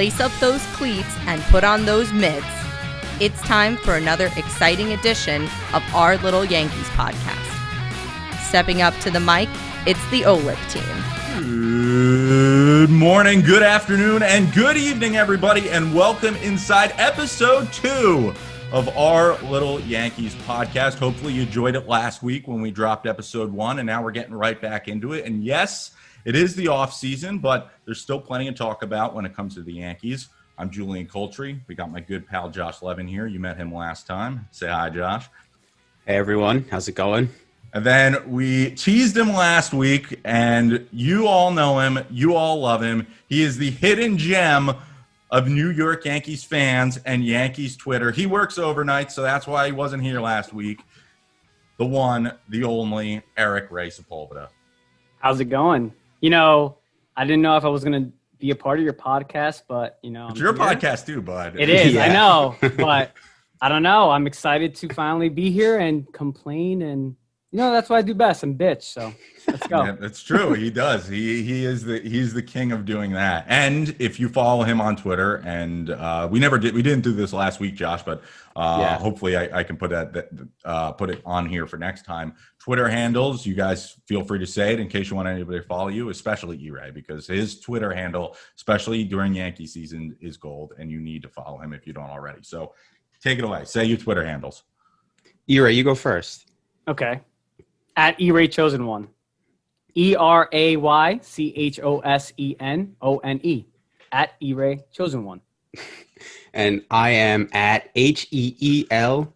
lace up those cleats and put on those mitts. It's time for another exciting edition of Our Little Yankees podcast. Stepping up to the mic, it's the OLYP team. Good morning, good afternoon, and good evening, everybody, and welcome inside episode 2 of Our Little Yankees podcast. Hopefully you enjoyed it last week when we dropped episode 1, and now we're getting right back into it. And yes, it is the offseason, but there's still plenty to talk about when it comes to the Yankees. I'm Julian. We got my good pal Josh Levin here. You met him last time. Say hi, Josh. Hey, everyone. How's it going? And then we teased him last week, and you all know him. You all love him. He is the hidden gem of New York Yankees fans and Yankees Twitter. He works overnight, so that's why he wasn't here last week. The one, the only, Eric Ray Sepulveda. How's it going? You know, I didn't know if I was going to be a part of your podcast, but, you know. It's your podcast too, bud. It is, yeah. I know, but I don't know. I'm excited to finally be here and complain, and, you know, that's what I do best, and bitch, so let's go. Yeah, that's true. He does. He's the king of doing that. And if you follow him on Twitter, and we didn't do this last week, Josh, but hopefully I can put it on here for next time. Twitter handles, you guys feel free to say it in case you want anybody to follow you, especially E-Ray, because his Twitter handle, especially during Yankee season, is gold, and you need to follow him if you don't already. So take it away. Say your Twitter handles. E-Ray, you go first. Okay. At E-Ray Chosen One. ERAYCHOSENONE. At E-Ray Chosen One. And I am at HEELEVIN.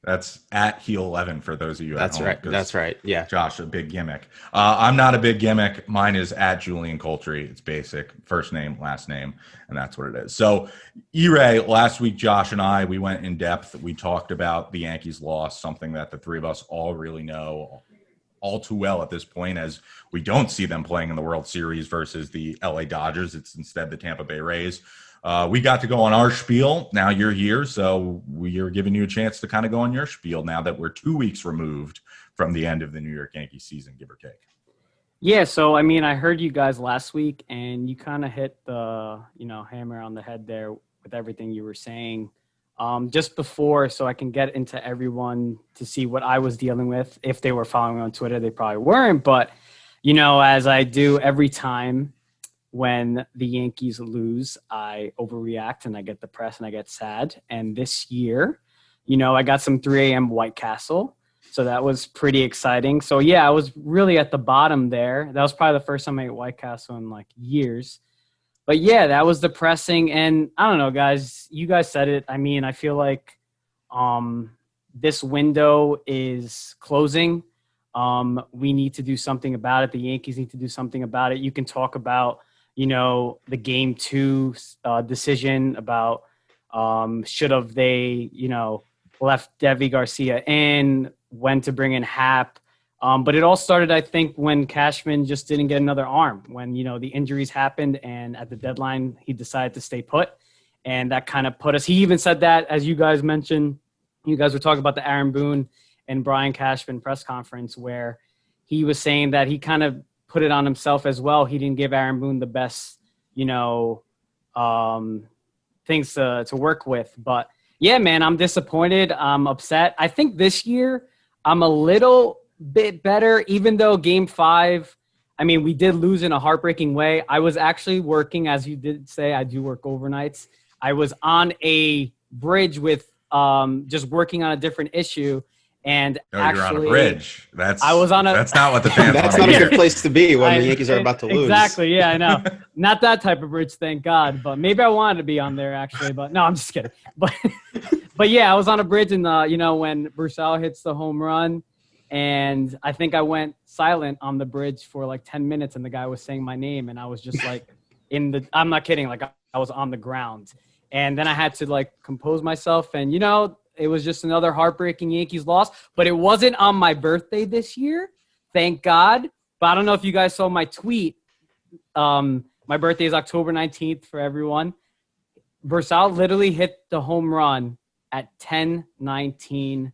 That's at Heel11 for those of you at That's home. right. That's right. Yeah. Josh, a big gimmick. I'm not a big gimmick. Mine is at Julian Coltree. It's basic. First name, last name, and that's what it is. So, E-Ray, last week, Josh and I, we went in depth. We talked about the Yankees' loss, something that the three of us all really know all too well at this point, as we don't see them playing in the World Series versus the LA Dodgers. It's instead the Tampa Bay Rays. We got to go on our spiel. Now you're here, so we are giving you a chance to kind of go on your spiel now that we're 2 weeks removed from the end of the New York Yankees season, give or take. Yeah, so, I mean, I heard you guys last week, and you kind of hit the, hammer on the head there with everything you were saying. Just before, so I can get into everyone to see what I was dealing with. If they were following me on Twitter, they probably weren't. But, as I do every time when the Yankees lose, I overreact and I get depressed and I get sad. And this year, I got some 3 a.m. White Castle. So that was pretty exciting. So, yeah, I was really at the bottom there. That was probably the first time I ate White Castle in, years. But, yeah, that was depressing. And I don't know, guys. You guys said it. I mean, I feel like this window is closing. We need to do something about it. The Yankees need to do something about it. You can talk about, the Game 2 decision about should have they, left Deivi Garcia in, when to bring in Happ. But it all started, I think, when Cashman just didn't get another arm, when, the injuries happened, and at the deadline, he decided to stay put. And that kind of put us – he even said that, as you guys mentioned, you guys were talking about the Aaron Boone and Brian Cashman press conference, where he was saying that he kind of put it on himself as well. He didn't give Aaron Boone the best, things to work with. But, yeah, man, I'm disappointed. I'm upset. I think this year I'm a little – bit better, even though Game 5, I mean, we did lose in a heartbreaking way. I was actually working, as you did say, I do work overnights. I was on a bridge with just working on a different issue, and you're on a bridge. That's not what the fans That's want not to a hear. good place to be when the Yankees are about to lose. Exactly, yeah, I know. Not that type of bridge, thank God. But maybe I wanted to be on there, actually. But no, I'm just kidding. But yeah, I was on a bridge, and when Brusal hits the home run, and I think I went silent on the bridge for 10 minutes, and the guy was saying my name, and I was just I'm not kidding, I was on the ground. And then I had to compose myself, and it was just another heartbreaking Yankees loss. But it wasn't on my birthday this year, thank God. But I don't know if you guys saw my tweet. My birthday is October 19th for everyone. Brusal literally hit the home run at 10:19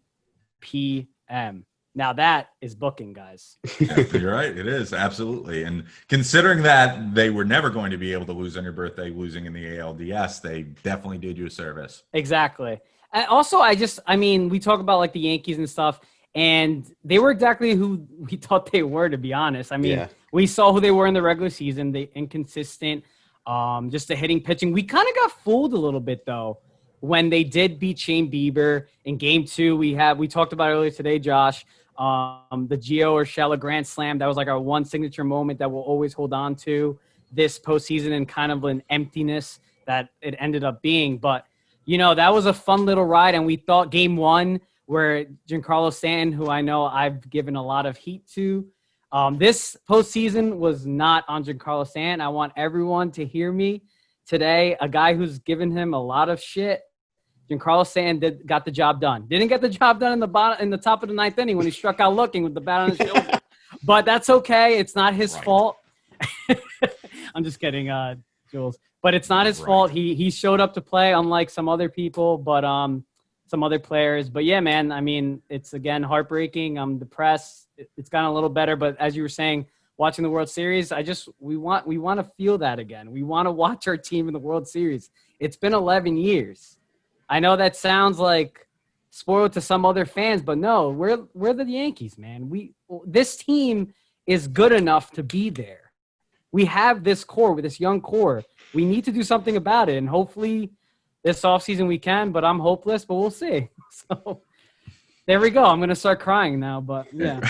p.m. Now that is booking, guys. Yeah, you're right. It is, absolutely. And considering that they were never going to be able to lose on your birthday, losing in the ALDS, they definitely did you a service. Exactly. And also, I mean, we talk about like the Yankees and stuff, and they were exactly who we thought they were, to be honest. I mean, we saw who they were in the regular season, the inconsistent, just the hitting, pitching. We kind of got fooled a little bit, though, when they did beat Shane Bieber in game 2. We talked about earlier today, Josh, the Gio Urshela grand slam. That was like our one signature moment that we'll always hold on to this postseason, and kind of an emptiness that it ended up being. But, you know, that was a fun little ride. And we thought game 1, where Giancarlo Stanton, who I know I've given a lot of heat to, this postseason was not on Giancarlo Stanton. I want everyone to hear me today. A guy who's given him a lot of shit, Giancarlo Stanton got the job done. Didn't get the job done in the top of the 9th inning when he struck out looking with the bat on his shoulder. But that's okay. It's not his fault. I'm just kidding, Jules. But it's not his fault. He showed up to play, unlike some other people, but some other players. But yeah, man, I mean, it's again heartbreaking. I'm depressed. It's gotten a little better, but as you were saying, watching the World Series, we want to feel that again. We want to watch our team in the World Series. It's been 11 years. I know that sounds like spoiled to some other fans, but no, we're the Yankees, man. This team is good enough to be there. We have this core, with this young core. We need to do something about it, and hopefully this offseason we can, but I'm hopeless, but we'll see. So there we go. I'm going to start crying now, but yeah.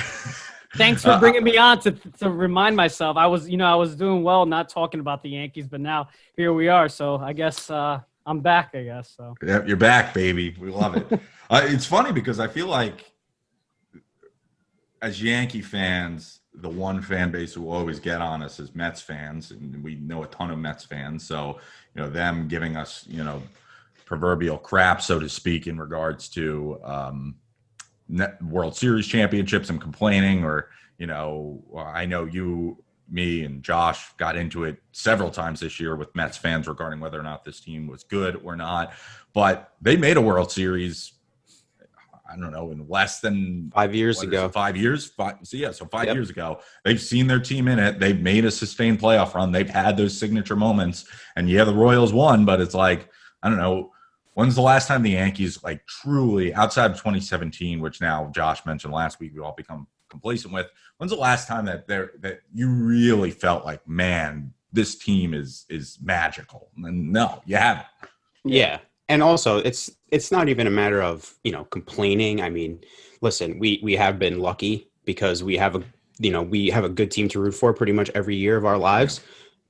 Thanks for bringing me on to remind myself. I was doing well not talking about the Yankees, but now here we are. So I guess I'm back, I guess. So. Yep, you're back, baby. We love it. It's funny because I feel like as Yankee fans, the one fan base who will always get on us is Mets fans, and we know a ton of Mets fans. So, you know, them giving us, you know, proverbial crap, so to speak, in regards to World Series championships and complaining, or, you know, I know you, me, and Josh got into it several times this year with Mets fans regarding whether or not this team was good or not. But they made a World Series, I don't know, in less than 5 years ago. 5 years. So 5 years ago, they've seen their team in it. They've made a sustained playoff run. They've had those signature moments. And yeah, the Royals won, but it's like, I don't know, when's the last time the Yankees, like, truly, outside of 2017, which now Josh mentioned last week, we all become complacent with, when's the last time that you really felt like, man, this team is magical? And no, you haven't. Yeah. And also, it's not even a matter of, you know, complaining. I mean, listen, we have been lucky because we have a good team to root for pretty much every year of our lives.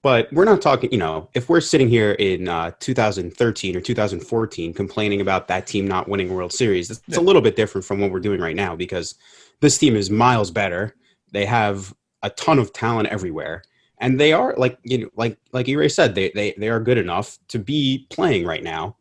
But we're not talking, you know, if we're sitting here in 2013 or 2014 complaining about that team not winning a World Series, it's a little bit different from what we're doing right now, because this team is miles better. They have a ton of talent everywhere. And they are, like, you know, like Ray said, they are good enough to be playing right now.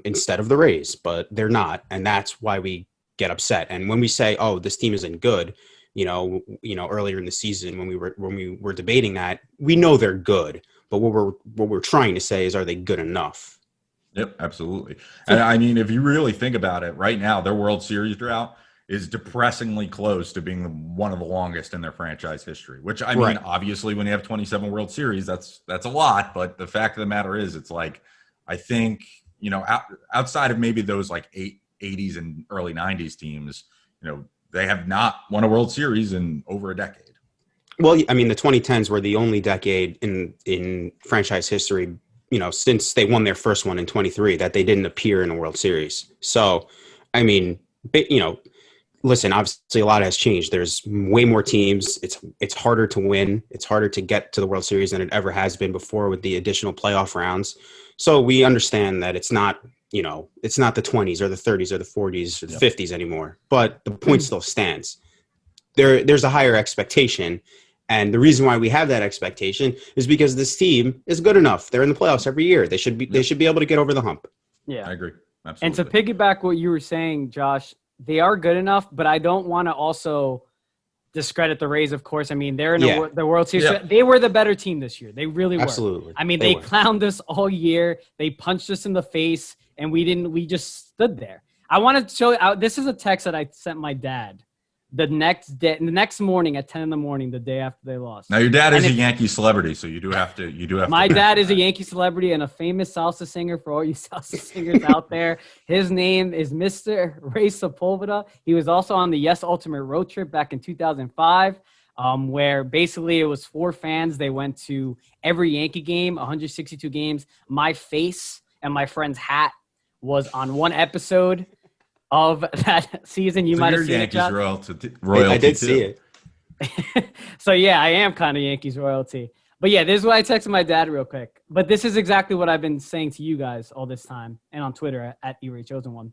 Instead of the Rays, but they're not, and that's why we get upset. And when we say, "Oh, this team isn't good," you know, earlier in the season when we were debating that, we know they're good, but what we're trying to say is, are they good enough? Yep, absolutely. And I mean, if you really think about it, right now their World Series drought is depressingly close to being one of the longest in their franchise history. Which, I mean, obviously, when you have 27 World Series, that's a lot. But the fact of the matter is, it's like, I think, you know, outside of maybe those like 80s and early 90s teams, you know, they have not won a World Series in over a decade. Well, I mean, the 2010s were the only decade in franchise history, you know, since they won their first one in 23, that they didn't appear in a World Series. So, I mean, you know, listen, obviously a lot has changed. There's way more teams. It's harder to win. It's harder to get to the World Series than it ever has been before with the additional playoff rounds. So we understand that it's not, you know, it's not the 20s or the 30s or the 40s or the 50s anymore. But the point still stands. There's a higher expectation. And the reason why we have that expectation is because this team is good enough. They're in the playoffs every year. They should be able to get over the hump. Yeah, I agree. Absolutely. And to piggyback what you were saying, Josh, they are good enough, but I don't want to also discredit the Rays, of course. I mean, they're in the World Series. Yeah. They were the better team this year. They really were. Absolutely. I mean, they clowned us all year. They punched us in the face, and we just stood there. I wanted to show you, this is a text that I sent my dad the next morning at 10 in the morning, the day after they lost. Now your dad is a Yankee celebrity, so you do have to. My dad is a Yankee celebrity and a famous salsa singer for all you salsa singers out there. His name is Mr. Ray Sepulveda. He was also on the Yes Ultimate Road Trip back in 2005, where basically it was 4 fans. They went to every Yankee game, 162 games. My face and my friend's hat was on one episode of that season. You might have seen Yankees it, royalty. I did see it. So yeah, I am kind of Yankees royalty. But yeah, this is what I texted my dad real quick. But this is exactly what I've been saying to you guys all this time and on Twitter at @eRayChosenOne.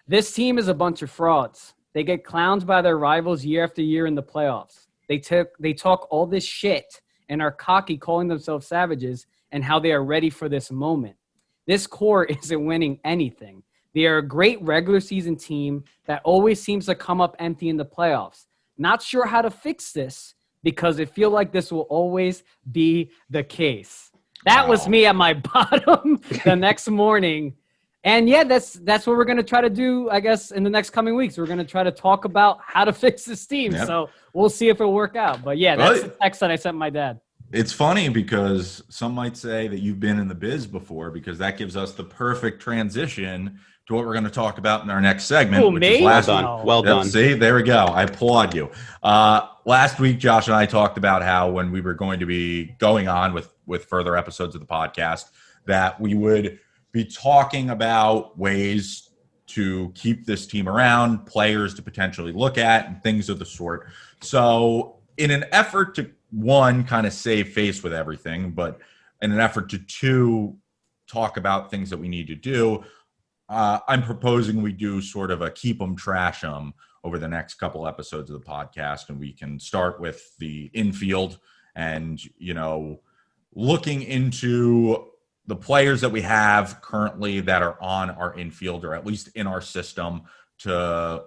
This team is a bunch of frauds. They get clowned by their rivals year after year in the playoffs. They talk all this shit and are cocky, calling themselves savages, and how they are ready for this moment. This core isn't winning anything. They are a great regular season team that always seems to come up empty in the playoffs. Not sure how to fix this because I feel like this will always be the case. That was me at my bottom the next morning. And yeah, that's what we're going to try to do, I guess, in the next coming weeks. We're going to try to talk about how to fix this team. Yep. So we'll see if it'll work out. But yeah, that's the text that I sent my dad. It's funny because some might say that you've been in the biz before, because that gives us the perfect transition to what we're going to talk about in our next segment. Which is last week. Well done. See, there we go. I applaud you. Last week, Josh and I talked about how when we were going to be going on with further episodes of the podcast, that we would be talking about ways to keep this team around, players to potentially look at, and things of the sort. So in an effort to, one, kind of save face with everything, but in an effort to, two, talk about things that we need to do, I'm proposing we do sort of a keep 'em, trash 'em over the next couple episodes of the podcast. And we can start with the infield and, looking into the players that we have currently that are on our infield, or at least in our system, to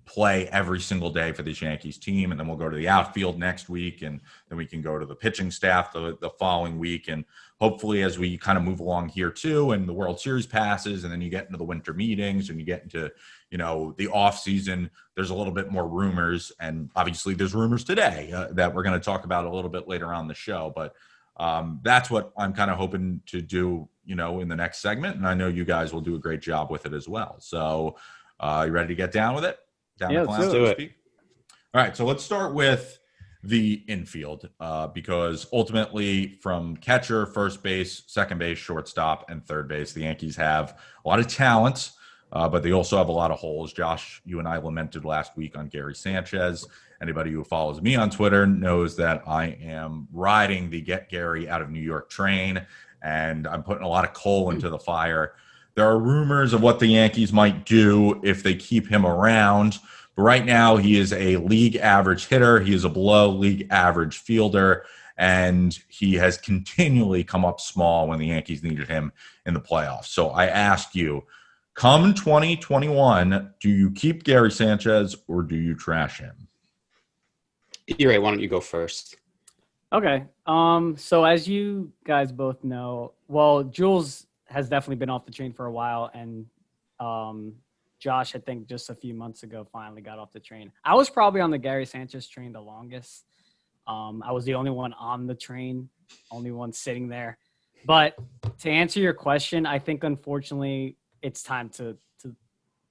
play every single day for this Yankees team. And then we'll go to the outfield next week, and then we can go to the pitching staff the following week. And hopefully as we kind of move along here too, and the World Series passes, and then you get into the winter meetings and you get into, the off season, there's a little bit more rumors. And obviously there's rumors today that we're going to talk about a little bit later on the show. But that's what I'm kind of hoping to do, in the next segment. And I know you guys will do a great job with it as well. So you ready to get down with it? Let's do it. All right, so let's start with the infield because ultimately from catcher, first base, second base, shortstop, and third base, the Yankees have a lot of talent, but they also have a lot of holes. Josh, you and I lamented last week on Gary Sanchez. Anybody who follows me on Twitter knows that I am riding the Get Gary Out of New York train, and I'm putting a lot of coal into the fire. There are rumors of what the Yankees might do if they keep him around. But right now, he is a league average hitter. He is a below league average fielder. And he has continually come up small when the Yankees needed him in the playoffs. So I ask you, come 2021, do you keep Gary Sanchez or do you trash him? You're right. Why don't you go first? Okay. So as you guys both know, Jules has definitely been off the train for a while, and Josh, I think just a few months ago, finally got off the train. I was probably on the Gary Sanchez train the longest. I was the only one on the train, only one sitting there. But to answer your question, I think unfortunately it's time to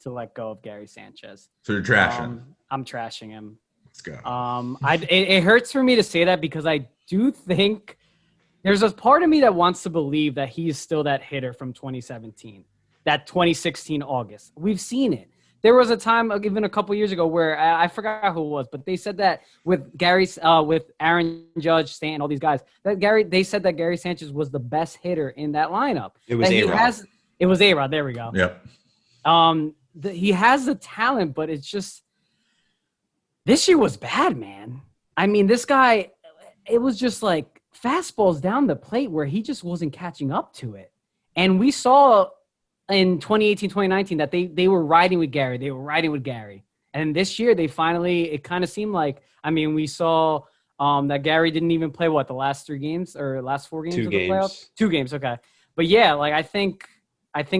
let go of Gary Sanchez. So you're trashing? I'm trashing him. Let's go. It hurts for me to say that because I do think there's a part of me that wants to believe that he's still that hitter from 2017, that 2016 August. We've seen it. There was a time, even a couple years ago, where I forgot who it was, but they said that with with Aaron Judge, Stanton, all these guys, they said that Gary Sanchez was the best hitter in that lineup. It was A-Rod. It was A-Rod. There we go. Yep. He has the talent, but it's just this year was bad, man. I mean, this guy, it was just like fastballs down the plate where he just wasn't catching up to it. And we saw in 2018, 2019 that they were riding with Gary. They were riding with Gary. And this year they finally, it kind of seemed like, we saw that Gary didn't even play, the last 3 games or last 4 games of the playoffs? 2 games, okay. But yeah, I think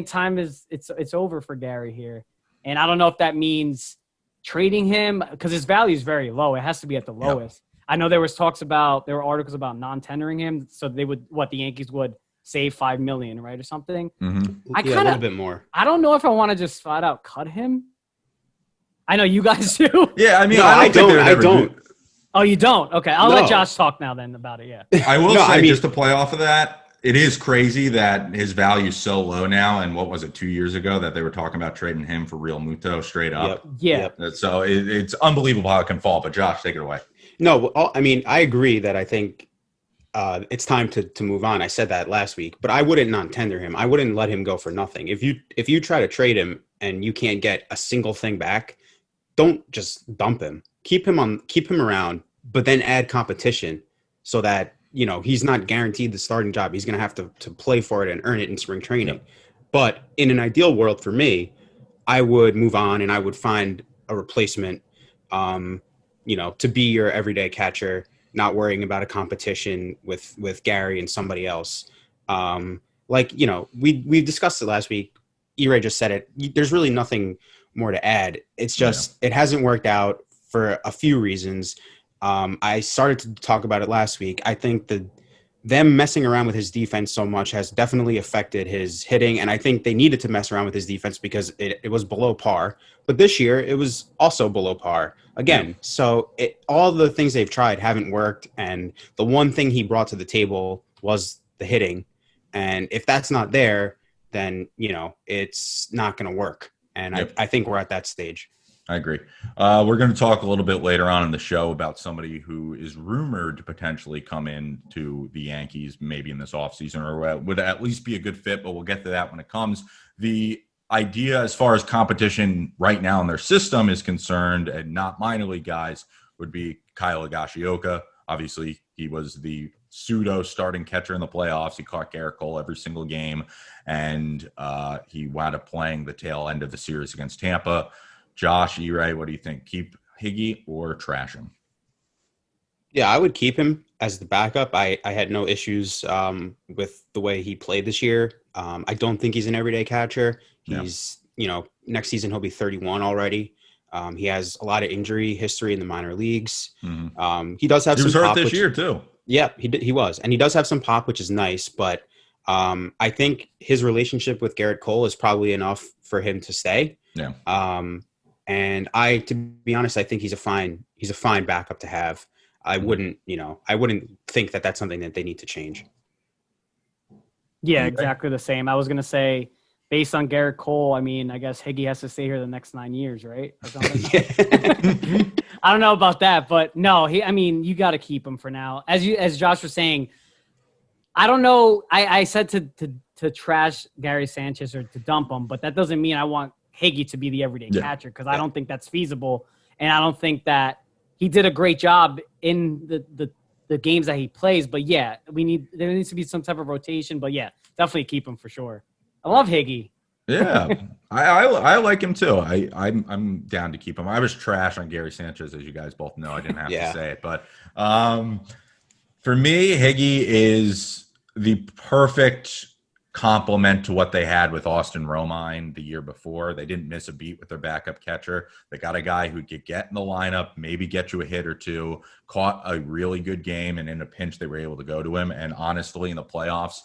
time is, it's over for Gary here. And I don't know if that means trading him because his value is very low. It has to be at the lowest. I know there were articles about non-tendering him, so they would the Yankees would save $5 million, right, or something. Mm-hmm. A little bit more. I don't know if I want to just flat out cut him. I know you guys do. Yeah, I mean, no, I don't. Oh, you don't? Okay, I'll let Josh talk now then about it. Yeah, I will say just to play off of that. It is crazy that his value is so low now. And what was it, 2 years ago that they were talking about trading him for Real Muto straight up? Yep. Yeah. So it's unbelievable how it can fall. But Josh, take it away. No, I mean, I agree that I think it's time to move on. I said that last week, but I wouldn't non-tender him. I wouldn't let him go for nothing. If you try to trade him and you can't get a single thing back, don't just dump him. Keep him around, but then add competition so that he's not guaranteed the starting job. He's going to have to play for it and earn it in spring training. Yep. But in an ideal world for me, I would move on and I would find a replacement, to be your everyday catcher, not worrying about a competition with Gary and somebody else. We discussed it last week. E-Ray just said it. There's really nothing more to add. It's just it hasn't worked out for a few reasons. I started to talk about it last week. I think them messing around with his defense so much has definitely affected his hitting, and I think they needed to mess around with his defense because it was below par. But this year, it was also below par again. Yeah. So all the things they've tried haven't worked, and the one thing he brought to the table was the hitting. And if that's not there, then, it's not going to work. And yep. I think we're at that stage. I agree. We're going to talk a little bit later on in the show about somebody who is rumored to potentially come in to the Yankees maybe in this offseason or would at least be a good fit, but we'll get to that when it comes. The idea as far as competition right now in their system is concerned, and not minor league guys, would be Kyle Higashioka. Obviously, he was the pseudo starting catcher in the playoffs. He caught Garrett Cole every single game, and he wound up playing the tail end of the series against Tampa. Josh, E-Ray, what do you think? Keep Higgy or trash him? Yeah, I would keep him as the backup. I had no issues with the way he played this year. I don't think he's an everyday catcher. He's, next season he'll be 31 already. He has a lot of injury history in the minor leagues. Mm-hmm. He does have some pop. He was hurt this year too. Yeah, he was. And he does have some pop, which is nice. But I think his relationship with Garrett Cole is probably enough for him to stay. Yeah. And to be honest, I think he's a fine backup to have. I wouldn't think that that's something that they need to change. Yeah, exactly the same. I was going to say, based on Garrett Cole, I mean, I guess Higgy has to stay here the next 9 years, right? Or something. I don't know about that, but no, you got to keep him for now. As Josh was saying, I don't know. I said to trash Gary Sanchez or to dump him, but that doesn't mean I want Higgy to be the everyday catcher because I don't think that's feasible, and I don't think that he did a great job in the games that he plays. But yeah, there needs to be some type of rotation. But yeah, definitely keep him for sure. I love Higgy. Yeah, I like him too. I'm down to keep him. I was trash on Gary Sanchez, as you guys both know. I didn't have to say it, but for me, Higgy is the perfect complement to what they had with Austin Romine the year before. They didn't miss a beat with their backup catcher. They got a guy who could get in the lineup, maybe get you a hit or two, caught a really good game, and in a pinch they were able to go to him. And honestly, in the playoffs,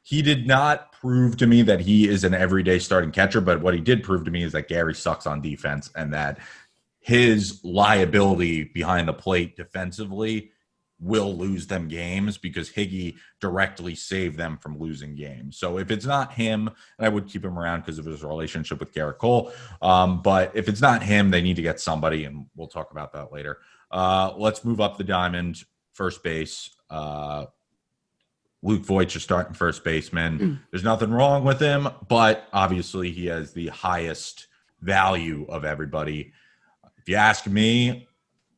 he did not prove to me that he is an everyday starting catcher, but what he did prove to me is that Gary sucks on defense and that his liability behind the plate defensively will lose them games because Higgy directly saved them from losing games. So if it's not him, and I would keep him around because of his relationship with Garrett Cole, but if it's not him, they need to get somebody, and we'll talk about that later. Let's move up the diamond. First base. Luke Voit's your starting first baseman. There's nothing wrong with him, but obviously he has the highest value of everybody. If you ask me,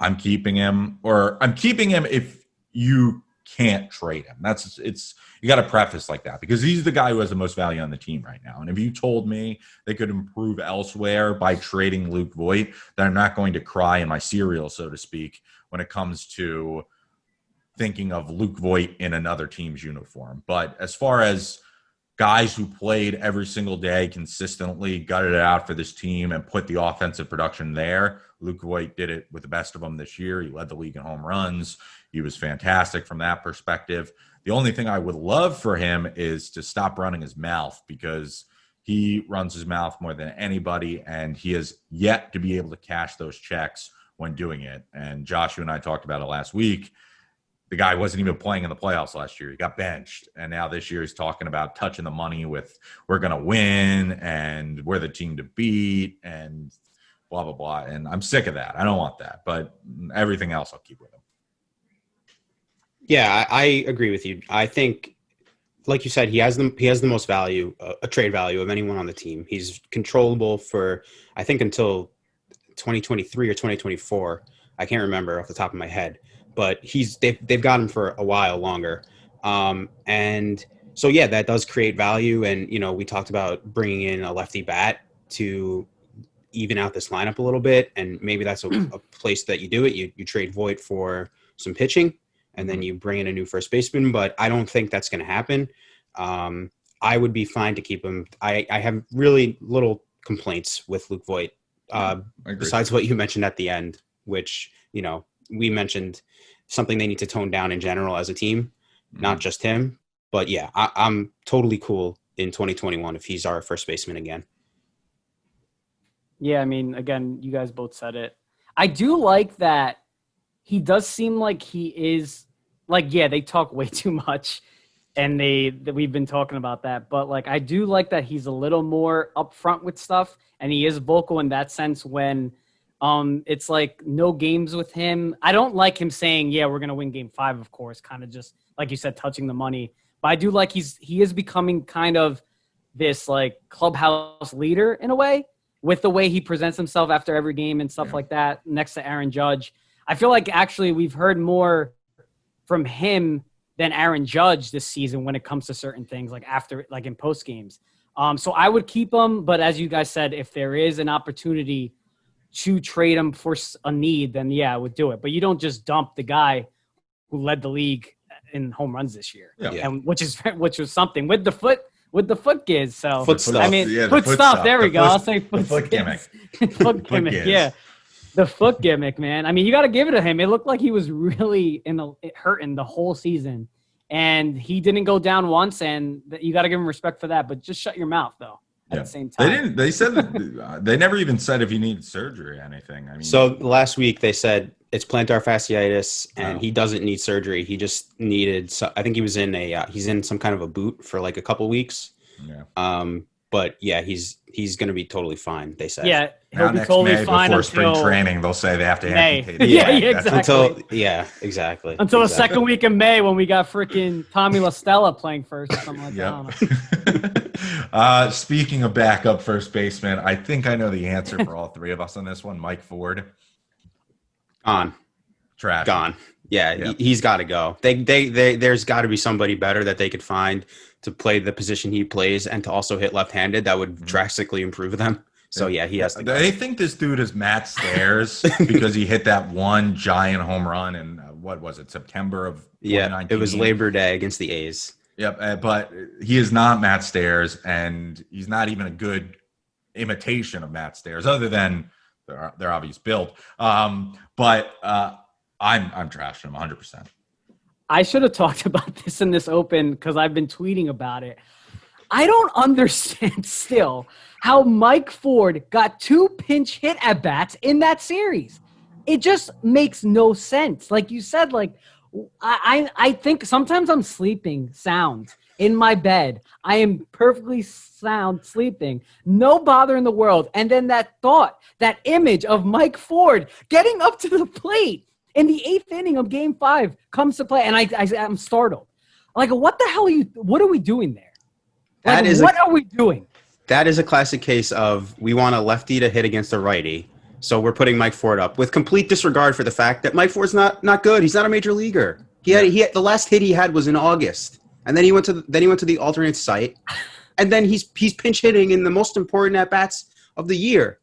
I'm keeping him, or I'm keeping him if you can't trade him. You got to preface like that because he's the guy who has the most value on the team right now. And if you told me they could improve elsewhere by trading Luke Voit, then I'm not going to cry in my cereal, so to speak, when it comes to thinking of Luke Voit in another team's uniform. But as far as guys who played every single day consistently, gutted it out for this team, and put the offensive production there. Luke Voit did it with the best of them this year. He led the league in home runs. He was fantastic from that perspective. The only thing I would love for him is to stop running his mouth, because he runs his mouth more than anybody, and he has yet to be able to cash those checks when doing it. And Josh, you and I talked about it last week. The guy wasn't even playing in the playoffs last year. He got benched. And now this year he's talking about touching the money with we're going to win and we're the team to beat and blah, blah, blah. And I'm sick of that. I don't want that. But everything else I'll keep with him. Yeah, I agree with you. I think, like you said, he has the most value, a trade value of anyone on the team. He's controllable for, I think, until 2023 or 2024. I can't remember off the top of my head, but they've got him for a while longer. And so, yeah, that does create value. And, we talked about bringing in a lefty bat to even out this lineup a little bit. And maybe that's a place that you do it. You trade Voit for some pitching, and then you bring in a new first baseman. But I don't think that's going to happen. I would be fine to keep him. I have really little complaints with Luke Voit, besides what you mentioned at the end, which, we mentioned something they need to tone down in general as a team, not just him. But yeah, I'm totally cool in 2021 if he's our first baseman again. Yeah, I mean, again, you guys both said it. I do like that he does seem like he is they talk way too much, and we've been talking about that. But I do like that he's a little more upfront with stuff, and he is vocal in that sense when it's no games with him. I don't like him saying, yeah, we're going to win game 5, of course, kind of just like you said, touching the money. But I do like he is becoming kind of this clubhouse leader in a way, with the way he presents himself after every game and stuff like that next to Aaron Judge. I feel like actually we've heard more from him than Aaron Judge this season when it comes to certain things, in post games. So I would keep him, but as you guys said, if there is an opportunity to trade him for a need, then yeah, I would do it. But you don't just dump the guy who led the league in home runs this year, and which was something with the foot giz. So foot stuff. I mean, foot stuff. There we go. I'll say foot gimmick. Foot gimmick. Yeah. The foot gimmick, man. I mean, you got to give it to him. It looked like he was really hurting the whole season, and he didn't go down once, and you got to give him respect for that. But just shut your mouth, though. At the same time, they didn't. They said they never even said if he needed surgery or anything. I mean, so last week they said it's plantar fasciitis, and he doesn't need surgery. He just needed. I think he was in he's in some kind of a boot for a couple weeks. Yeah. But yeah, he's going to be totally fine. They said. Yeah, he'll be totally May, fine before until spring training. They'll say they have to amputate. Yeah, exactly. Exactly. Until the second week of May when we got freaking Tommy LaStella playing first or something like that. Speaking of backup first baseman, I think I know the answer for all three of us on this one. Mike Ford. Gone. Trash. Gone. Yeah, he's got to go. There's got to be somebody better that they could find to play the position he plays and to also hit left-handed. That would drastically improve them. So yeah, he has to go. They think this dude is Matt Stairs because he hit that one giant home run in what was it, September of 2019? Yeah, it was Labor Day against the A's. Yep, but he is not Matt Stairs, and he's not even a good imitation of Matt Stairs, other than their obvious build. But I'm trashing him 100%. I should have talked about this in this open because I've been tweeting about it. I don't understand still how Mike Ford got 2 pinch hit at bats in that series. It just makes no sense. Like you said, I think sometimes I'm sleeping sound in my bed. I am perfectly sound sleeping, no bother in the world. And then that image of Mike Ford getting up to the plate in the 8th inning of Game 5 comes to play, and I'm startled. What the hell what are we doing there? What are we doing? That is a classic case of we want a lefty to hit against a righty, so we're putting Mike Ford up with complete disregard for the fact that Mike Ford's not good. He's not a major leaguer. He had the last hit he had was in August, and then he went to the alternate site, and then he's pinch hitting in the most important at bats of the year.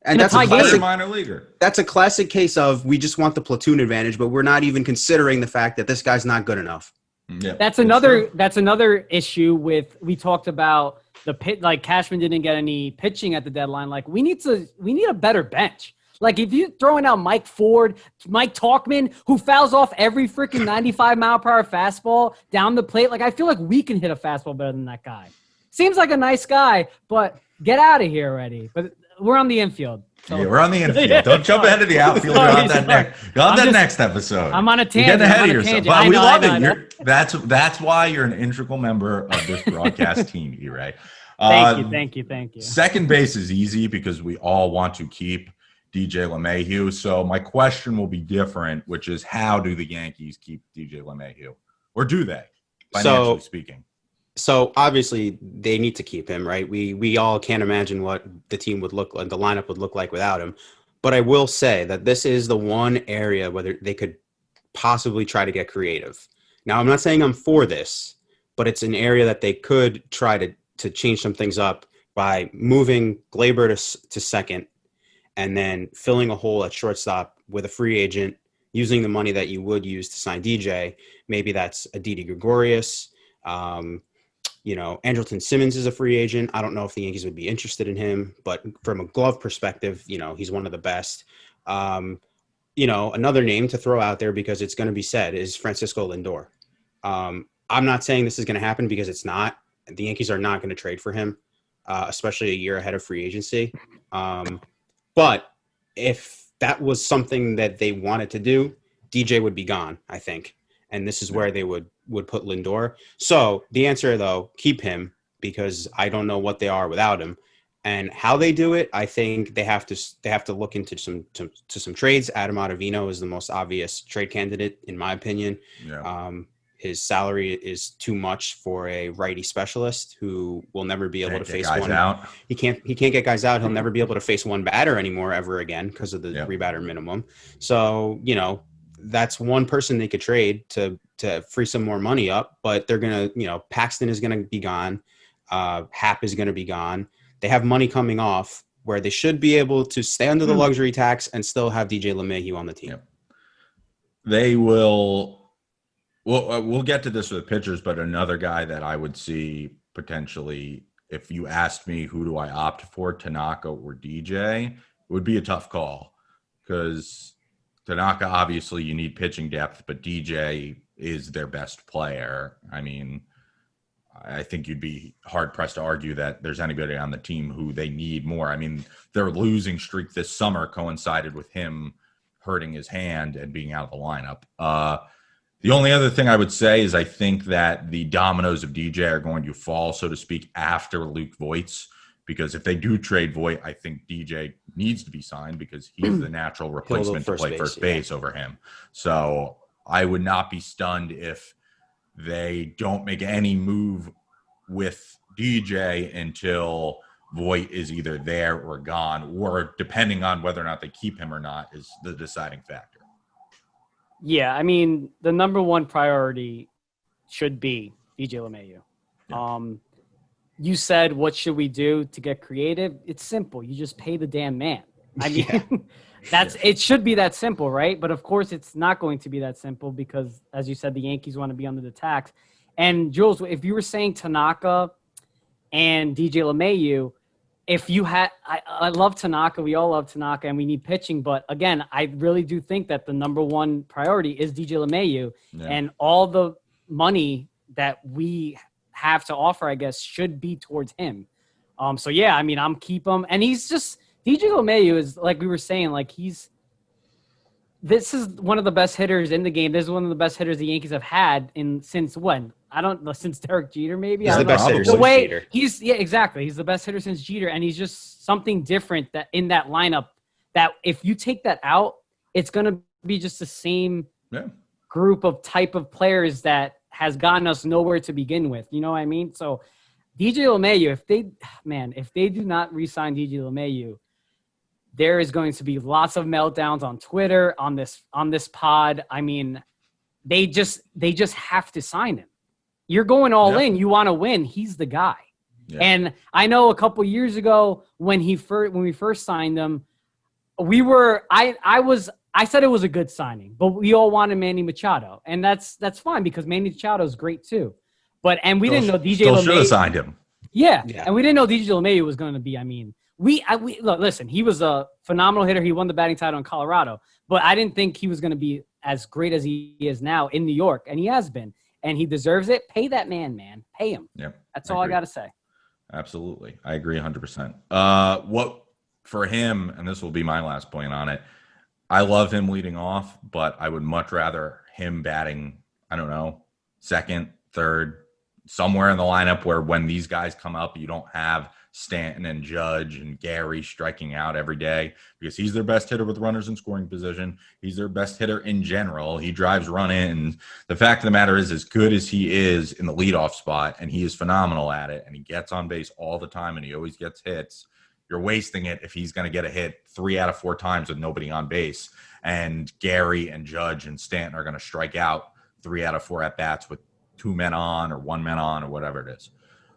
And that's a classic minor leaguer. That's a classic case of we just want the platoon advantage, but we're not even considering the fact that this guy's not good enough. Yeah, That's another issue with, we talked about the pit, like Cashman didn't get any pitching at the deadline. Like we need a better bench. Like if you're throwing out Mike Ford, Mike Talkman, who fouls off every freaking 95-mile-per-hour fastball down the plate, like I feel like we can hit a fastball better than that guy. Seems like a nice guy, but get out of here already. But we're on the infield. So. Yeah, we're on the infield. Don't jump ahead of the outfield. You're on that next episode. I'm on a tangent. You're getting ahead of yourself. But we love it. That's why you're an integral member of this broadcast team, E-Ray. Thank you. Second base is easy because we all want to keep DJ LeMahieu. So my question will be different, which is how do the Yankees keep DJ LeMahieu? Or do they, financially speaking? So obviously they need to keep him, right? We all can't imagine what the team would look like, the lineup would look like without him. But I will say that this is the one area where they could possibly try to get creative. Now, I'm not saying I'm for this, but it's an area that they could try to change some things up by moving Glaber to second and then filling a hole at shortstop with a free agent, using the money that you would use to sign DJ. Maybe that's a Didi Gregorius. Andrelton Simmons is a free agent. I don't know if the Yankees would be interested in him, but from a glove perspective, he's one of the best. Another name to throw out there because it's going to be said is Francisco Lindor. I'm not saying this is going to happen because it's not. The Yankees are not going to trade for him, especially a year ahead of free agency. But if that was something that they wanted to do, DJ would be gone, I think. And this is where they would put Lindor. So the answer, though, keep him because I don't know what they are without him. And how they do it, I think they have to look into some trades. Adam Ottavino is the most obvious trade candidate, in my opinion. Yeah. His salary is too much for a righty specialist who will never be able to face one. Out. He can't get guys out. He'll never be able to face one batter anymore ever again because of the three-batter minimum. So, that's one person they could trade to free some more money up, but they're going to, Paxton is going to be gone. Happ is going to be gone. They have money coming off where they should be able to stay under the luxury tax and still have DJ LeMahieu on the team. Yep. They will. Well, we'll get to this with pitchers, but another guy that I would see potentially, if you asked me who do I opt for, Tanaka or DJ, it would be a tough call because Tanaka, obviously, you need pitching depth, but DJ is their best player. I mean, I think you'd be hard-pressed to argue that there's anybody on the team who they need more. I mean, their losing streak this summer coincided with him hurting his hand and being out of the lineup. The only other thing I would say is I think that the dominoes of DJ are going to fall, so to speak, after Luke Voigt's. Because if they do trade Voit, I think DJ needs to be signed because he's the natural replacement to play first base over him. So I would not be stunned if they don't make any move with DJ until Voit is either there or gone, or depending on whether or not they keep him or not is the deciding factor. Yeah, I mean, the number one priority should be DJ LeMahieu. Yeah. You said, what should we do to get creative? It's simple. You just pay the damn man. I mean, it should be that simple, right? But of course it's not going to be that simple because, as you said, the Yankees want to be under the tax. And Jules, if you were saying Tanaka and DJ LeMahieu, if you had, I love Tanaka. We all love Tanaka and we need pitching. But again, I really do think that the number one priority is DJ LeMahieu and all the money that we have to offer, I guess, should be towards him. So yeah, I mean, I'm keep him, and he's just DJ LeMahieu is like we were saying, like this is one of the best hitters in the game. This is one of the best hitters the Yankees have had since when? I don't know, since Derek Jeter, maybe. He's the best hitter since Jeter. Exactly. He's the best hitter since Jeter, and he's just something different that in that lineup. That if you take that out, it's gonna be just the same group of type of players that has gotten us nowhere to begin with. You know what I mean? So DJ LeMahieu, if they do not re-sign DJ LeMahieu, there is going to be lots of meltdowns on Twitter, on this pod. I mean, they just have to sign him. You're going all in. You want to win. He's the guy. Yeah. And I know a couple years ago when we first signed him, I I said it was a good signing, but we all wanted Manny Machado, and that's fine because Manny Machado is great too. And we didn't know DJ Still should have LeMay. signed him. Yeah, and we didn't know DJ LeMay was going to be. I mean, we look, listen, he was a phenomenal hitter. He won the batting title in Colorado, but I didn't think he was going to be as great as he is now in New York, and he has been, and he deserves it. Pay that man. Pay him. Yep, that's all I got to say. Absolutely, I agree 100%. What for him, and this will be my last point on it. I love him leading off, but I would much rather him batting, I don't know, second, third, somewhere in the lineup where when these guys come up, you don't have Stanton and Judge and Gary striking out every day because he's their best hitter with runners in scoring position. He's their best hitter in general. He drives run in. The fact of the matter is, as good as he is in the leadoff spot, and he is phenomenal at it, and he gets on base all the time, and he always gets hits, you're wasting it if he's going to get a hit 3 out of 4 times with nobody on base. And Gary and Judge and Stanton are going to strike out 3 out of 4 at-bats with 2 men on or 1 man on or whatever it is.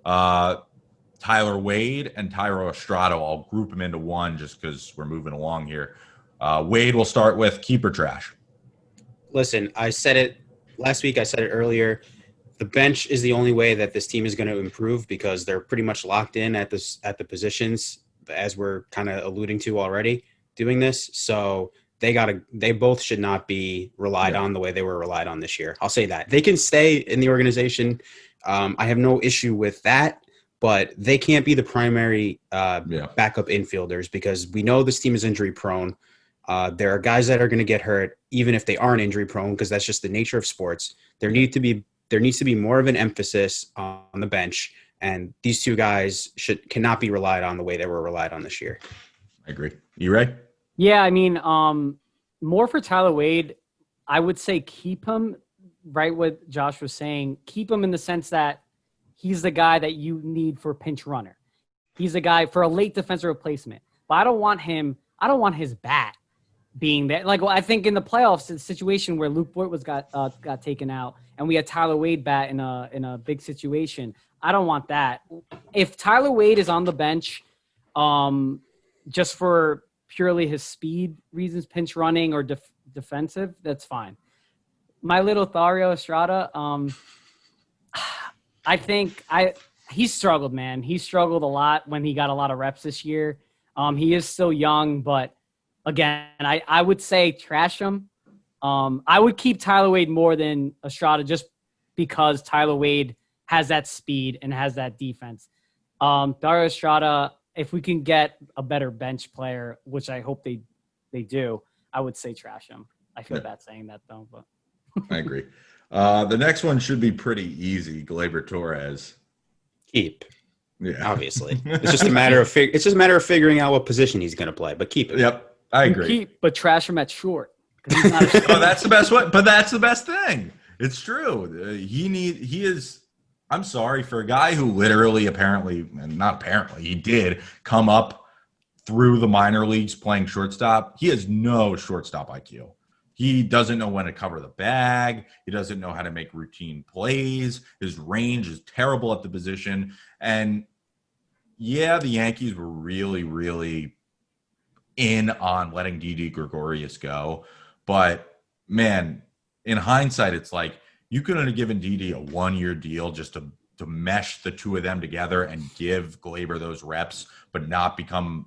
Tyler Wade and Thairo Estrada, I'll group them into one just because we're moving along here. Wade, will start with keeper trash. Listen, I said it last week. I said it earlier. The bench is the only way that this team is going to improve because they're pretty much locked in at the positions, as we're kind of alluding to already doing this. So they both should not be relied on the way they were relied on this year. I'll say that. They can stay in the organization. I have no issue with that, but they can't be the primary backup infielders because we know this team is injury prone. There are guys that are going to get hurt even if they aren't injury prone because that's just the nature of sports. There needs to be more of an emphasis on the bench. And these 2 guys cannot be relied on the way they were relied on this year. I agree. You right? Yeah, I mean, more for Tyler Wade, I would say keep him, right what Josh was saying, keep him in the sense that he's the guy that you need for a pinch runner. He's the guy for a late defensive replacement. But I don't want his bat being that. Like, well, I think in the playoffs, the situation where Luke Voit got taken out and we had Tyler Wade bat in a big situation, I don't want that. If Tyler Wade is on the bench just for purely his speed reasons, pinch running or defensive, that's fine. My little Thairo Estrada, I think he struggled, man. He struggled a lot when he got a lot of reps this year. He is still young, but again, I would say trash him. I would keep Tyler Wade more than Estrada just because Tyler Wade has that speed and has that defense. Thairo Estrada, if we can get a better bench player, which I hope they do, I would say trash him. I feel bad saying that though, but I agree. The next one should be pretty easy. Gleyber Torres. Keep. Yeah. Obviously. It's just a matter of figuring out what position he's going to play, but keep it. Yep. I agree. Keep, but trash him at short. He's not Oh, that's the best way. But that's the best thing. It's true. He is. I'm sorry for a guy who literally, he did come up through the minor leagues playing shortstop. He has no shortstop IQ. He doesn't know when to cover the bag. He doesn't know how to make routine plays. His range is terrible at the position. And yeah, the Yankees were really, really in on letting Didi Gregorius go. But man, in hindsight, it's like you couldn't have given Didi a 1-year deal just to mesh the 2 of them together and give Gleyber those reps, but not become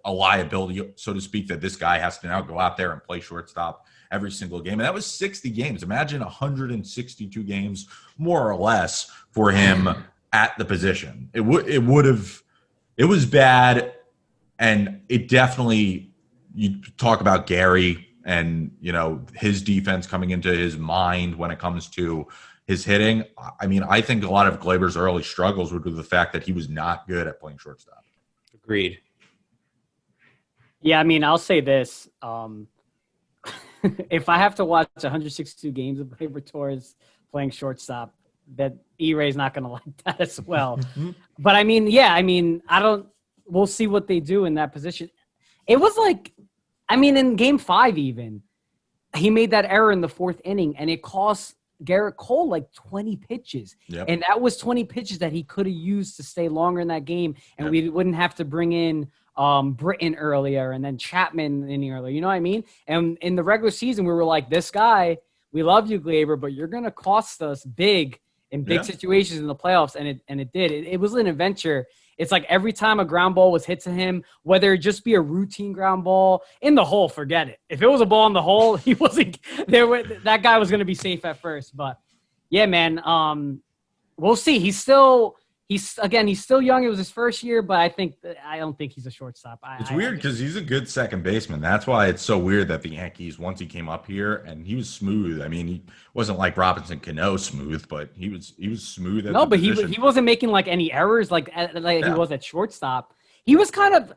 a liability, so to speak, that this guy has to now go out there and play shortstop every single game. And that was 60 games. Imagine 162 games, more or less, for him at the position. It was bad. And it definitely, you talk about Gary and, his defense coming into his mind when it comes to his hitting. I mean, I think a lot of Gleyber's early struggles were due to the fact that he was not good at playing shortstop. Agreed. Yeah, I mean, I'll say this. If I have to watch 162 games of Gleyber Torres playing shortstop, that E-Ray's not going to like that as well. But I mean, we'll see what they do in that position. It was like, in game 5 even, he made that error in the 4th inning, and it cost Garrett Cole like 20 pitches. Yep. And that was 20 pitches that he could have used to stay longer in that game, and we wouldn't have to bring in Britton earlier and then Chapman in earlier. You know what I mean? And in the regular season, we were like, this guy, we love you, Glaber, but you're going to cost us big in big situations in the playoffs. And it did. It was an adventure. It's like every time a ground ball was hit to him, whether it just be a routine ground ball in the hole, forget it. If it was a ball in the hole, he wasn't there. That guy was going to be safe at first. But yeah, man, we'll see. He's still young. It was his first year, but I don't think he's a shortstop. It's weird because he's a good second baseman. That's why it's so weird that the Yankees, once he came up here, and he was smooth. I mean, he wasn't like Robinson Cano smooth, but he was smooth. No, but he wasn't making like any errors like he was at shortstop. He was kind of,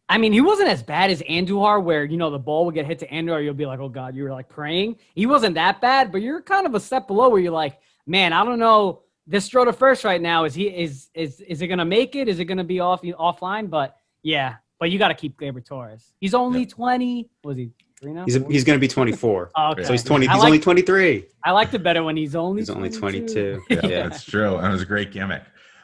I mean, he wasn't as bad as Andujar, where the ball would get hit to Andujar, you'll be like, oh God, you were like praying. He wasn't that bad, but you're kind of a step below where you're like, man, I don't know. This throw to first right now, is it going to make it? Is it going to be offline? But yeah, but you got to keep Gleyber Torres. He's only 20. Was he 3 now? He's going to be 24. Oh, okay. So he's 20. He's only 23. I liked it better when he's only 22. Yeah, that's true. That was a great gimmick.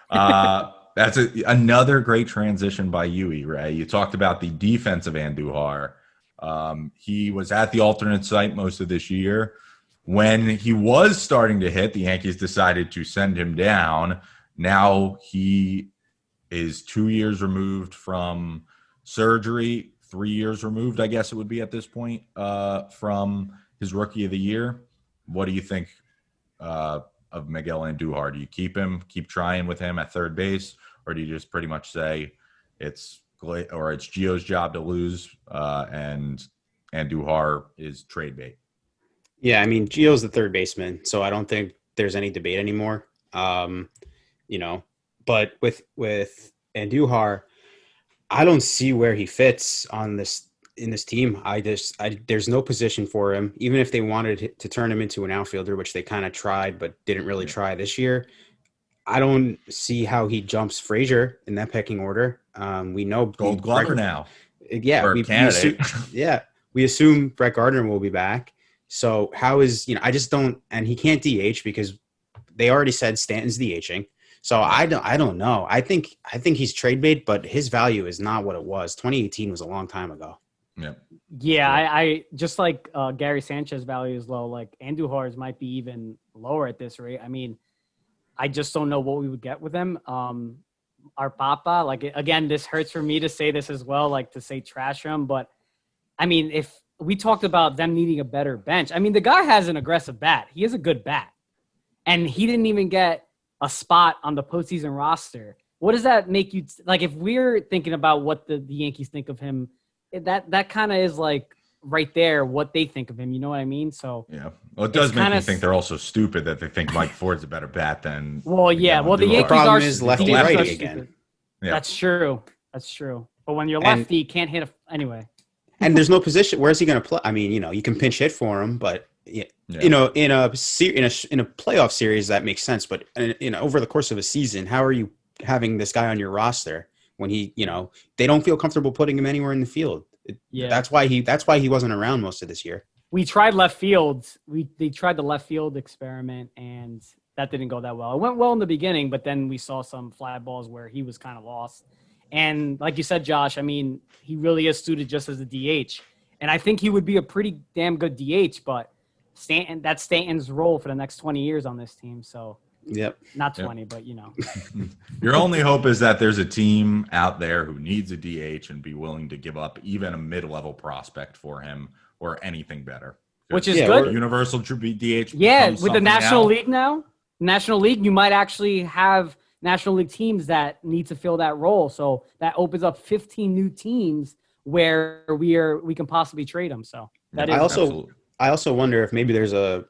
That's another great transition by Yui, Ray. You talked about the defense of Andujar. He was at the alternate site most of this year. When he was starting to hit, the Yankees decided to send him down. Now he is 2 years removed from surgery, 3 years removed, I guess it would be at this point, from his Rookie of the Year. What do you think of Miguel Andujar? Do you keep him, keep trying with him at third base, or do you just pretty much say it's Gio's job to lose and Andujar is trade bait? Yeah, I mean, Gio's the third baseman, so I don't think there's any debate anymore. But with Andujar, I don't see where he fits in this team. There's no position for him. Even if they wanted to turn him into an outfielder, which they kind of tried but didn't really try this year, I don't see how he jumps Frazier in that pecking order. We know Gold Glover now. Yeah, we assume Brett Gardner will be back. So how is, I just don't, and he can't DH because they already said Stanton's DHing. So I don't know. I think he's trade bait, but his value is not what it was. 2018 was a long time ago. Yeah. Yeah. I just like Gary Sanchez value is low. Like Andujar's might be even lower at this rate. I mean, I just don't know what we would get with him. Our Papa, like, again, this hurts for me to say this as well, like to say trash him, but I mean, if we talked about them needing a better bench. I mean, the guy has an aggressive bat. He has a good bat. And he didn't even get a spot on the postseason roster. What does that make you like? If we're thinking about what the Yankees think of him, that kind of is like right there what they think of him. You know what I mean? So yeah, well, it does make me think they're also stupid that they think Mike Ford's a better bat than. Well, yeah. Well, the Yankees problem are is lefty righty again. Yeah. That's true. But when you're lefty, you can't hit anyway. And there's no position. Where's he going to play? I mean, you can pinch hit for him, but in a playoff series that makes sense. But over the course of a season, how are you having this guy on your roster when they don't feel comfortable putting him anywhere in the field? That's why he wasn't around most of this year. We tried left field. They tried the left field experiment, and that didn't go that well. It went well in the beginning, but then we saw some fly balls where he was kind of lost. And like you said, Josh, I mean, he really is suited just as a DH. And I think he would be a pretty damn good DH, but that's Stanton's role for the next 20 years on this team. So, not 20, but Your only hope is that there's a team out there who needs a DH and be willing to give up even a mid-level prospect for him or anything better. Which is good. Universal DH. Yeah, with the National League now, National League, you might actually have National League teams that need to fill that role. So that opens up 15 new teams where we can possibly trade them. So that I also wonder if maybe there's a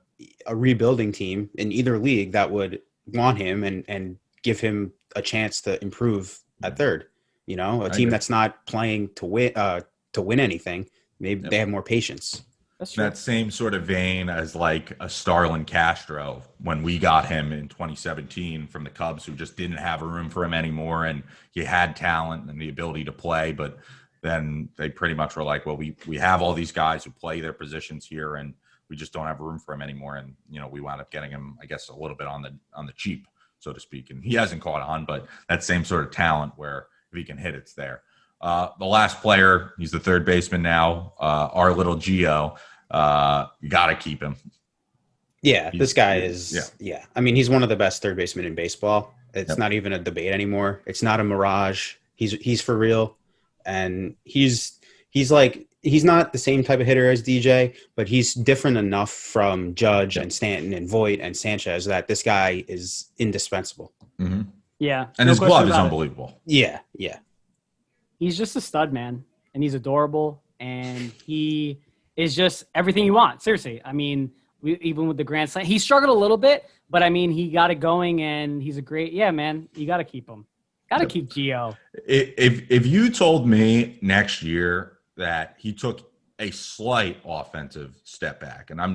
rebuilding team in either league that would want him and give him a chance to improve at third. A team that's not playing to win anything. Maybe they have more patience. That's true. That same sort of vein as like a Starlin Castro when we got him in 2017 from the Cubs, who just didn't have a room for him anymore, and he had talent and the ability to play, but then they pretty much were like, well, we have all these guys who play their positions here, and we just don't have room for him anymore. And we wound up getting him, I guess, a little bit on the cheap, so to speak. And he hasn't caught on, but that same sort of talent where if he can hit, it's there. The last player, he's the third baseman now, our little Gio. You got to keep him. Yeah, this guy is. Yeah, I mean, he's one of the best third basemen in baseball. It's not even a debate anymore. It's not a mirage. He's for real, and he's not the same type of hitter as DJ, but he's different enough from Judge and Stanton and Voit and Sanchez that this guy is indispensable. Mm-hmm. Yeah, and his glove is unbelievable. Yeah. He's just a stud, man, and he's adorable, and he is just everything you want. Seriously, I mean, even with the Grand Slam, he struggled a little bit, but I mean, he got it going, and he's a great. Yeah, man, you got to keep him. Got to keep Gio. If you told me next year that he took a slight offensive step back, and I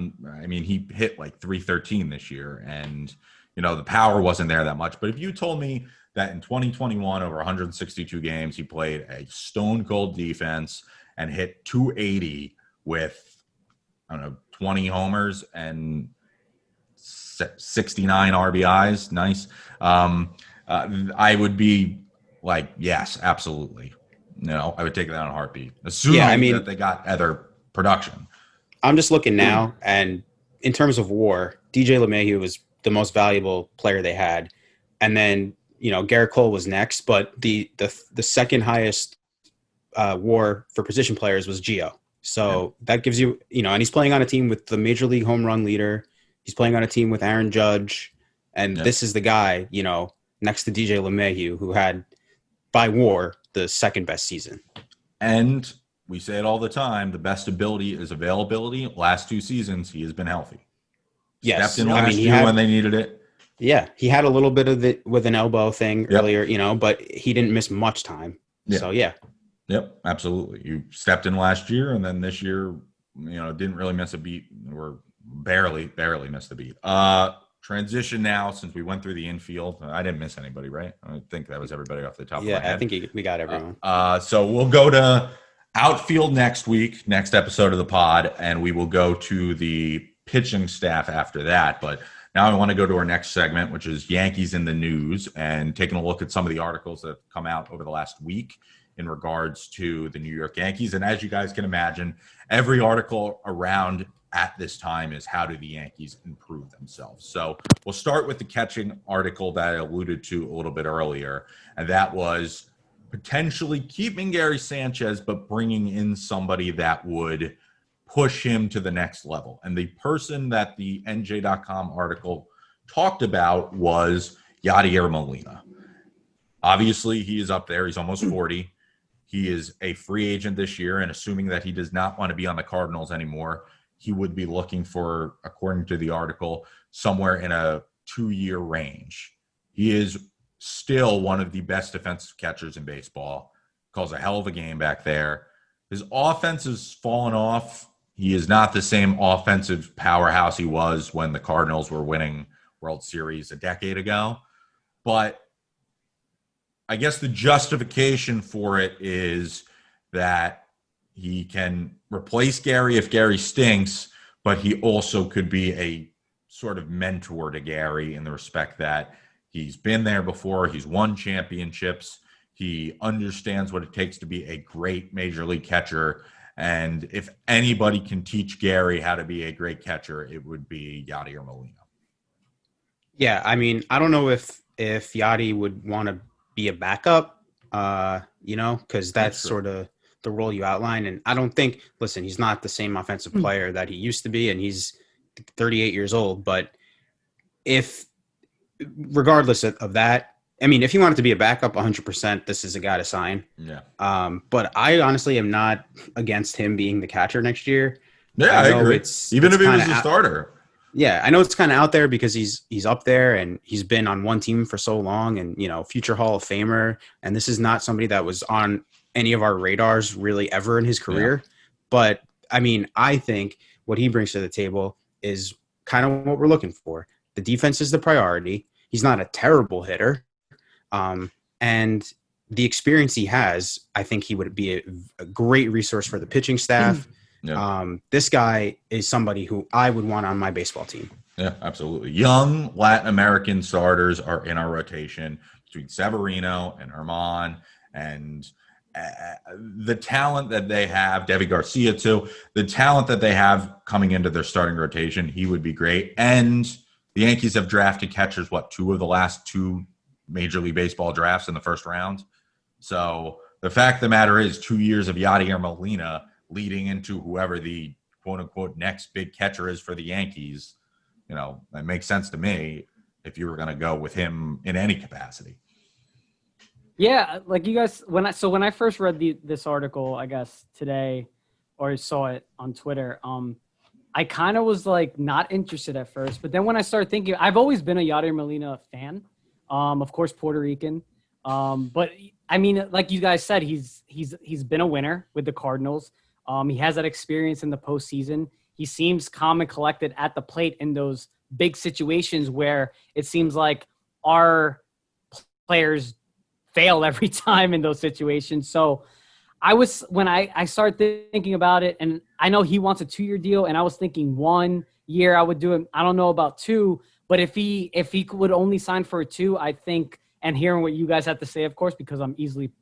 mean, he hit like 313 this year, and the power wasn't there that much. But if you told me that in 2021, over 162 games, he played a stone cold defense and hit 280 with, 20 homers and 69 RBIs. Nice. I would be like, yes, absolutely. I would take that in a heartbeat, assuming that they got other production. I'm just looking now, and in terms of WAR, DJ LeMahieu was the most valuable player they had, and then Garrett Cole was next, but the second highest WAR for position players was Gio. So that gives you, and he's playing on a team with the major league home run leader. He's playing on a team with Aaron Judge, and this is the guy, next to DJ LeMahieu, who had by WAR the second best season. And we say it all the time: the best ability is availability. Last 2 seasons, he has been healthy. Yes, stepped in last year when they needed it. Yeah, he had a little bit of it with an elbow thing earlier, but he didn't miss much time. Yeah. So, Yep, absolutely. You stepped in last year, and then this year, didn't really miss a beat, or barely missed a beat. Transition now, since we went through the infield. I didn't miss anybody, right? I think that was everybody off the top of my head. Yeah, I think we got everyone. So we'll go to outfield next week, next episode of the pod, and we will go to the pitching staff after that. But now I want to go to our next segment, which is Yankees in the News, and taking a look at some of the articles that have come out over the last week in regards to the New York Yankees. And as you guys can imagine, every article around at this time is how do the Yankees improve themselves. So we'll start with the catching article that I alluded to a little bit earlier, and that was potentially keeping Gary Sanchez, but bringing in somebody that would push him to the next level. And the person that the NJ.com article talked about was Yadier Molina. Obviously, he is up there. He's almost 40. He is a free agent this year, and assuming that he does not want to be on the Cardinals anymore, he would be looking for, according to the article, somewhere in a 2-year range. He is still one of the best defensive catchers in baseball. Calls a hell of a game back there. His offense has fallen off. He is not the same offensive powerhouse he was when the Cardinals were winning World Series a decade ago. But I guess the justification for it is that he can replace Gary if Gary stinks, but he also could be a sort of mentor to Gary in the respect that he's been there before. He's won championships. He understands what it takes to be a great major league catcher. And if anybody can teach Gary how to be a great catcher, it would be Yadier Molina. Yeah, I mean, I don't know if Yadi would want to be a backup, because that's sort of the role you outline. And I don't think, listen, he's not the same offensive player that he used to be, and he's 38 years old. But regardless of that, I mean, if he wanted to be a backup 100%, this is a guy to sign. Yeah. But I honestly am not against him being the catcher next year. Yeah, I agree. Even if he was a starter. Yeah, I know it's kind of out there because he's up there and he's been on one team for so long, and future Hall of Famer. And this is not somebody that was on any of our radars really ever in his career. Yeah. But I mean, I think what he brings to the table is kind of what we're looking for. The defense is the priority. He's not a terrible hitter. And the experience he has, I think he would be a great resource for the pitching staff. Yeah. This guy is somebody who I would want on my baseball team. Yeah, absolutely. Young Latin American starters are in our rotation between Severino and Herman and the talent that they have, Devi Garcia too, the talent that they have coming into their starting rotation, he would be great. And the Yankees have drafted catchers, two of the last two Major League Baseball drafts in the first round. So the fact of the matter is 2 years of Yadier Molina leading into whoever the quote-unquote next big catcher is for the Yankees, that makes sense to me if you were going to go with him in any capacity. Yeah, like you guys, when I first read this article, I guess today, or saw it on Twitter, I kind of was like not interested at first, but then when I started thinking, I've always been a Yadier Molina fan, of course Puerto Rican, but I mean, like you guys said, he's been a winner with the Cardinals. He has that experience in the postseason. He seems calm and collected at the plate in those big situations where it seems like our players fail every time in those situations. So when I started thinking about it, and I know he wants a 2-year deal, and I was thinking 1 year I would do it. I don't know about 2, but if he would only sign for a 2, I think, and hearing what you guys have to say, of course, because I'm easily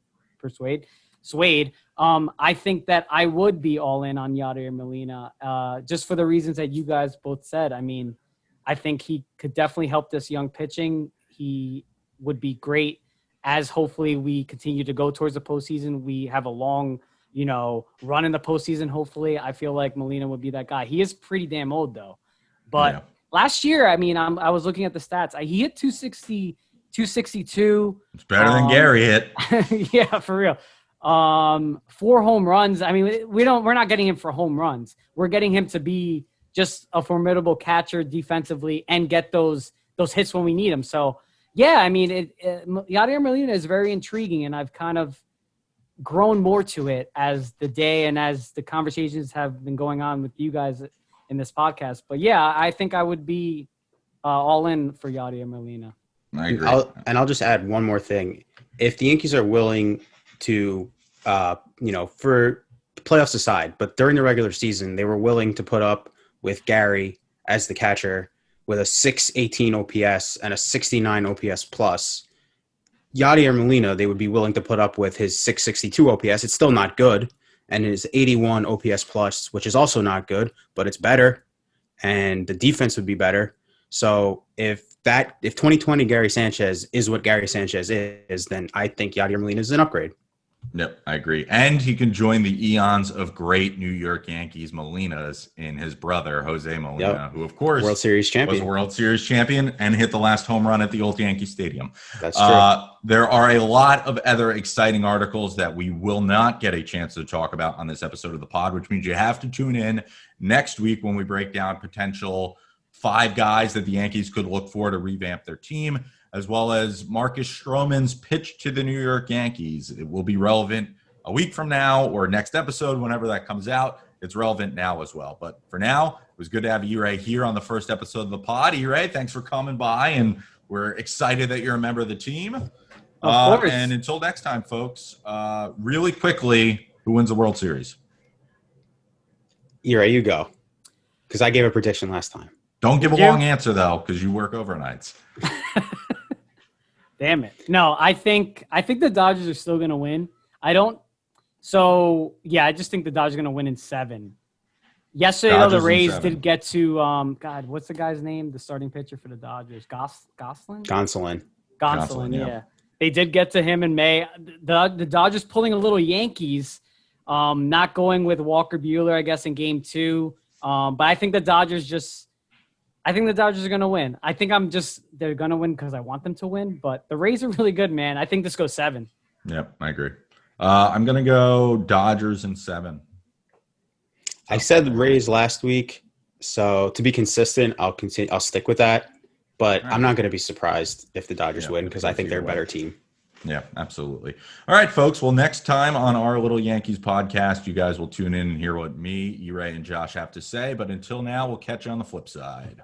swayed, I think that I would be all in on Yadier Molina, just for the reasons that you guys both said. I mean, I think he could definitely help this young pitching. He would be great as hopefully we continue to go towards the postseason. We have a long, run in the postseason. Hopefully, I feel like Molina would be that guy. He is pretty damn old though. But last year, I mean, I was looking at the stats. He hit 260, 262. It's better than Gary hit. Yeah, for real. 4 home runs. I mean, we're not getting him for home runs. We're getting him to be just a formidable catcher defensively and get those hits when we need them. So, yeah, I mean, Yadier Molina is very intriguing, and I've kind of grown more to it as the day and as the conversations have been going on with you guys in this podcast. But, yeah, I think I would be all in for Yadier Molina. I agree. I'll just add one more thing. If the Yankees are willing to, for playoffs aside, but during the regular season, they were willing to put up with Gary as the catcher with a 618 OPS and a 69 OPS plus. Yadier Molina, they would be willing to put up with his 662 OPS. It's still not good. And his 81 OPS plus, which is also not good, but it's better. And the defense would be better. So if 2020 Gary Sanchez is what Gary Sanchez is, then I think Yadier Molina is an upgrade. Yep, I agree. And he can join the eons of great New York Yankees Molinas in his brother, Jose Molina, who, of course, World Series champion. Was a World Series champion and hit the last home run at the old Yankee Stadium. That's true. There are a lot of other exciting articles that we will not get a chance to talk about on this episode of the pod, which means you have to tune in next week when we break down potential 5 guys that the Yankees could look for to revamp their team, as well as Marcus Stroman's pitch to the New York Yankees. It will be relevant a week from now or next episode, whenever that comes out. It's relevant now as well. But for now, it was good to have E-Ray here on the first episode of the pod. E-Ray, thanks for coming by, and we're excited that you're a member of the team. Of course. And until next time, folks, really quickly, who wins the World Series? E-Ray, you go. Because I gave a prediction last time. Don't give a long answer, though, because you work overnights. Damn it. No, I think the Dodgers are still going to win. I just think the Dodgers are going to win in 7. Yesterday, though, the Rays did get to, what's the guy's name? The starting pitcher for the Dodgers? Gonsolin? Gonsolin, yeah. They did get to him in May. The Dodgers pulling a little Yankees, not going with Walker Buehler, I guess, in game 2. But I think the Dodgers are going to win. I think they're going to win because I want them to win, but the Rays are really good, man. I think this goes 7. Yep, I agree. I'm going to go Dodgers in 7. I said the Rays last week, so to be consistent, I'll stick with that, but I'm not going to be surprised if the Dodgers win because I think they're a better team. Yeah, absolutely. All right, folks. Well, next time on our Little Yankees podcast, you guys will tune in and hear what me, E-Ray, and Josh have to say. But until now, we'll catch you on the flip side.